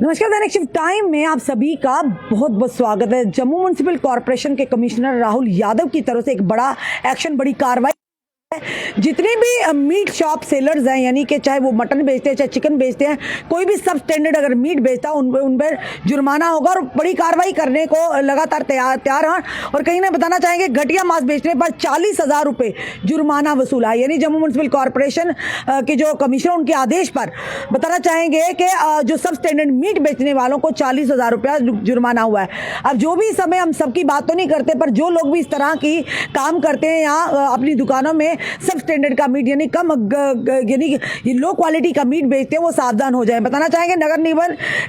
नमस्कार, दैनिक shift time में आप सभी का बहुत बहुत स्वागत है। जम्मू म्युनिसिपल कॉर्पोरेशन के कमिश्नर राहुल यादव की तरफ से एक बड़ा एक्शन, बड़ी कार्रवाई। जितने भी मीट शॉप सेलर्स हैं, यानी कि चाहे वो मटन बेचते हैं चाहे चिकन बेचते हैं, कोई भी सब स्टैंडर्ड अगर मीट बेचता है उन पर जुर्माना होगा और बड़ी कार्रवाई करने को लगातार तैयार हैं। और कहीं ना बताना चाहेंगे, घटिया मांस बेचने पर 40,000 रुपये जुर्माना वसूला है। यानी जम्मू म्युनिसिपल कॉर्पोरेशन के जो कमिश्नर, उनके आदेश पर बताना चाहेंगे कि जो सब स्टैंडर्ड मीट बेचने वालों को 40,000 रुपया जुर्माना हुआ है। अब जो भी समय हम सबकी बात तो नहीं करते, पर जो लोग भी इस तरह की काम करते हैं यहाँ अपनी दुकानों में सब स्टैंडर्ड का मीट यानी कम यानी लो क्वालिटी का मीट बेचते हैं, वो सावधान हो जाए। बताना चाहेंगे, नगर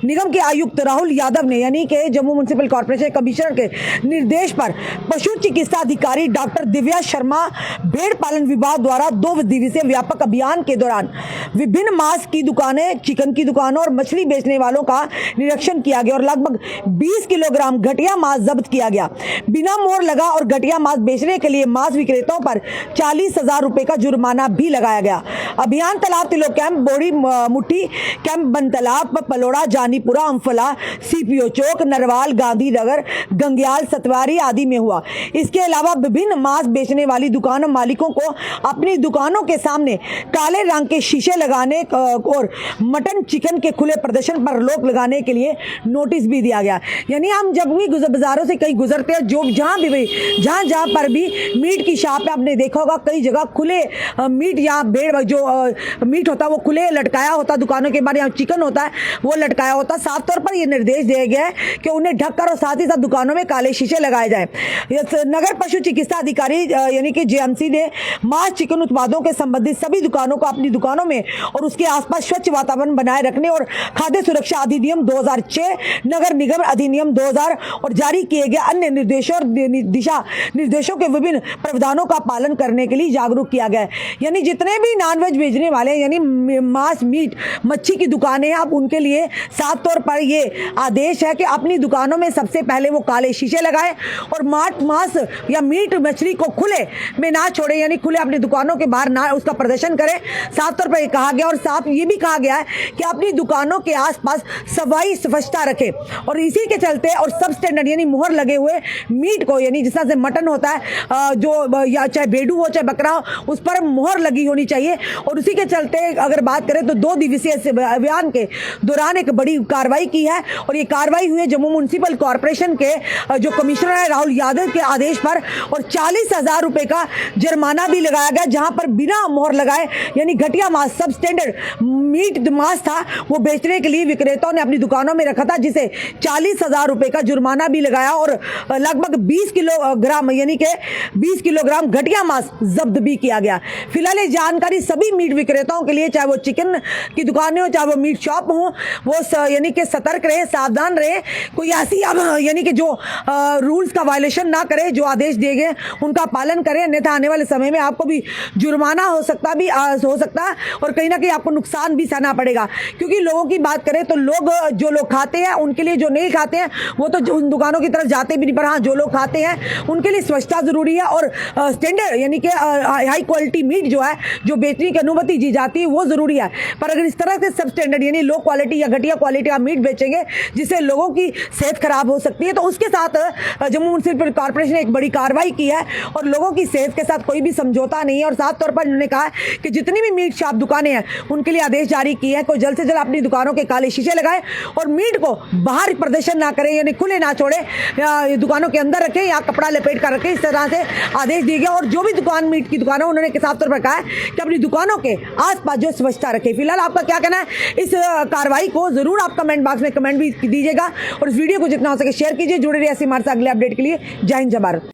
निगम के आयुक्त राहुल यादव ने यानी कि जम्मू म्युनिसिपल कॉर्पोरेशन कमिश्नर के निर्देश पर पशु चिकित्सा अधिकारी डॉक्टर दिव्या शर्मा, भेड़ पालन विभाग द्वारा 2 दिवसीय व्यापक अभियान के दौरान विभिन्न मांस की दुकानें, चिकन की दुकानों और मछली बेचने वालों का निरीक्षण किया गया और लगभग 20 किलोग्राम घटिया मांस जब्त किया गया। बिना मोहर लगा और घटिया मांस बेचने के लिए मांस विक्रेताओं पर 40,000 रुपए का जुर्माना भी लगाया गया। अभियान तालाब तिलो कैंप, बोड़ी मुट्ठी कैंप, बनतालाब, पलोड़ा, जानीपुरा, अम्फला, सीपीओ चौक, नरवाल, गांधीनगर, गंग्याल, सतवारी आदि में हुआ। इसके अलावा विभिन्न मांस बेचने वाली दुकानों मालिकों को अपनी दुकानों के सामने काले रंग के शीशे लगाने और मटन चिकन के खुले प्रदर्शन पर रोक लगाने के लिए नोटिस भी दिया गया। यानी हम जब भी बाजारों से कहीं गुजरते हैं, जो जहाँ पर भी मीट की शॉप है, आपने देखा होगा कई जगह खुले मीट या भेड़ जो मीट होता है वो खुले लटकाया होता, दुकानों के बाहर, या चिकन होता है वो लटकाया होता। साफ तौर पर यह निर्देश दिया गया है कि उन्हें ढककर और साथ ही साथ दुकानों में काले शीशे लगाए जाएं। नगर पशु चिकित्सा अधिकारी यानी कि जेएमसी ने मांस चिकन उत्पादों के संबंधित सभी दुकानों को अपनी दुकानों में और उसके आसपास स्वच्छ वातावरण बनाए रखने और खाद्य सुरक्षा अधिनियम 2006, नगर निगम अधिनियम 2000 और जारी किए गए अन्य निर्देशों और दिशा निर्देशों के विभिन्न प्रावधानों का पालन करने के लिए जागरूक किया गया है। यानी जितने भी नॉनवेज बेचने वाले, यानी मांस, मीट, मच्छी की दुकानें हैं, आप उनके लिए साफ तौर पर ये आदेश है कि अपनी दुकानों में सबसे पहले वो काले शीशे लगाएं और मांस या मीट मछली को खुले में ना छोड़े, यानी खुले अपनी दुकानों के बाहर ना उसका प्रदर्शन करें। साफ तौर पर ये कहा गया और साफ ये भी कहा गया है कि अपनी दुकानों के आसपास सफाई स्वच्छता रखें। और इसी के चलते और सब स्टैंडर्ड यानी मुहर लगे हुए मीट को, यानी जिस तरह से मटन होता है जो या चाहे भेड़ू हो चाहे बकरा हो, उस पर मुहर लगी होनी चाहिए। और उसी के चलते अगर बात करें तो 2 दिवसीय अभियान के दौरान एक बड़ी कार्रवाई की है और ये कार्रवाई हुई है जम्मू म्युनिसिपल कॉर्पोरेशन के जो कमिश्नर है राहुल यादव के आदेश पर, और 40,000 रुपए का जुर्माना भी लगाया गया। जहां पर बिना मोहर लगाए यानी घटिया मांस, सब स्टैंडर्ड मीट मांस था, वो बेचने के लिए विक्रेताओं ने अपनी दुकानों में रखा था, जिसे 40,000 रुपए का जुर्माना भी लगाया और लगभग 20 किलोग्राम यानी कि 20 किलोग्राम घटिया मांस जब्त भी किया गया। फिलहाल ये जानकारी सभी मीट विक्रेताओं के लिए, चाहे वो चिकन की दुकानें हो चाहे वो मीट शॉप हो, वो यानी कि सतर्क रहे, सावधान रहे। कोई ऐसी यानी कि जो रूल्स का वायलेशन ना करे, जो आदेश दिए गए उनका पालन करें, अन्यथा आने वाले समय में आपको भी जुर्माना हो सकता है और कहीं ना कहीं आपको नुकसान भी सहना पड़ेगा। क्योंकि लोगों की बात करें तो जो लोग खाते हैं उनके लिए, जो नहीं खाते हैं वो तो उन दुकानों की तरफ जाते भी नहीं, पर हाँ जो लोग खाते हैं उनके लिए स्वच्छता जरूरी है और स्टैंडर्ड यानी कि हाई क्वालिटी मीट जो है, जो बेचने की अनुमति दी जाती है, वो जरूरी है। पर अगर इस तरह से सब स्टैंडर्ड यानी लो क्वालिटी या घटिया क्वालिटी का मीट बेचेंगे जिससे लोगों की सेहत खराब हो सकती है, तो उसके साथ जम्मू म्युनिसिपल कॉर्पोरेशन ने एक बड़ी कार्रवाई की है और लोगों की सेहत के साथ कोई भी समझौता नहीं है। और साफ तौर पर उन्होंने कहा कि जितनी भी मीट शॉप दुकानें हैं उनके लिए आदेश जारी किए हैं, कोई जल्द से जल्द अपनी दुकानों के काले शीशे लगाए और मीट को बाहर प्रदर्शन ना करें, यानी खुले ना छोड़े, या दुकानों के अंदर रखें या कपड़ा लपेट कर रखें। इस तरह से आदेश दिए गए और जो भी दुकान मीट की दुकान है उन्होंने साफ तौर पर कहा है कि अपनी दुकानों के आसपास जो स्वच्छता रखें। फिलहाल आपका क्या कहना है इस कार्रवाई को, जरूर आप कमेंट बॉक्स में कमेंट भी दीजिएगा और इस वीडियो को जितना हो सके शेयर कीजिए। जुड़े रहिए ऐसे हमारे साथ अगले अपडेट के लिए। जय हिंद, जय भारत।